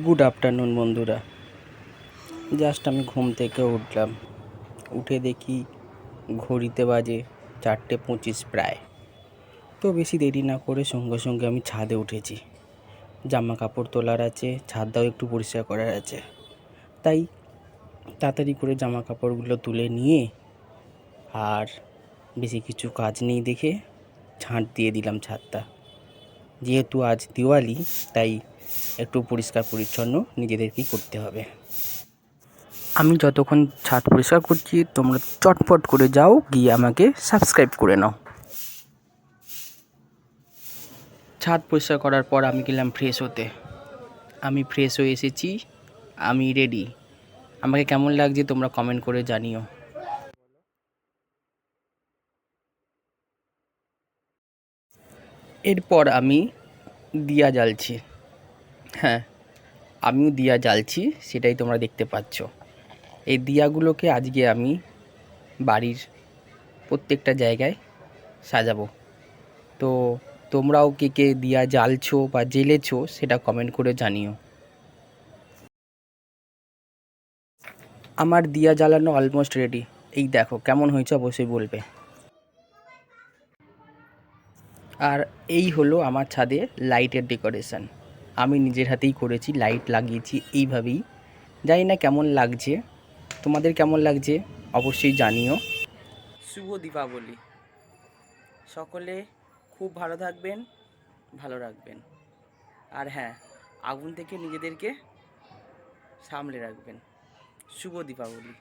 Good afternoon বন্ধুরা। Just আমি ঘুম থেকে উঠলাম, উঠে দেখি ঘড়িতে বাজে 4:25 প্রায়। তো বেশি দেরি না করে সঙ্গে সঙ্গে আমি ছাদে উঠেছি। জামা কাপড় তোলার আছে, ছাদটাও একটু পরিষ্কার করার আছে, তাই তাড়াতাড়ি করে জামা কাপড়গুলো তুলে নিয়ে আর বেশি কিছু কাজ নেই দেখে ঝাঁট দিয়ে দিলাম ছাদটা। যেহেতু আজ দিওয়ালি, তাই একটু পরিষ্কার পরিচ্ছন্ন নিজেদেরকেই করতে হবে। আমি যতক্ষণ ছাদ পরিষ্কার করছি, তোমরা চটপট করে যাও, গিয়ে আমাকে সাবস্ক্রাইব করে নাও। ছাদ পরিষ্কার করার পর আমি গেলাম ফ্রেশ হতে। আমি ফ্রেশ হয়ে এসেছি, আমি রেডি। আমাকে কেমন লাগছে তোমরা কমেন্ট করে জানিও। এরপর আমি দিয়া জ্বালছি। হ্যাঁ, আমিও দিয়া জ্বালছি, সেটাই তোমরা দেখতে পাচ্ছ। এই দিয়াগুলোকে আজকে আমি বাড়ির প্রত্যেকটা জায়গায় সাজাবো। তো তোমরাও কে কে দিয়া জ্বালছো বা জ্বেলেছো সেটা কমেন্ট করে জানিও। আমার দিয়া জ্বালানো অলমোস্ট রেডি। এই দেখো কেমন হয়েছে অবশ্যই বলবে। আর এই হলো আমার ছাদে লাইটের ডেকোরেশন। আমি নিজের হাতেই করেছি, লাইট লাগিয়েছি এইভাবেই। জানি না কেমন লাগছে, তোমাদের কেমন লাগছে অবশ্যই জানিও। শুভ দীপাবলি। সকলে খুব ভালো থাকবেন, ভালো রাখবেন। আর হ্যাঁ, আগুন থেকে নিজেদেরকে সামলে রাখবেন। শুভ দীপাবলি।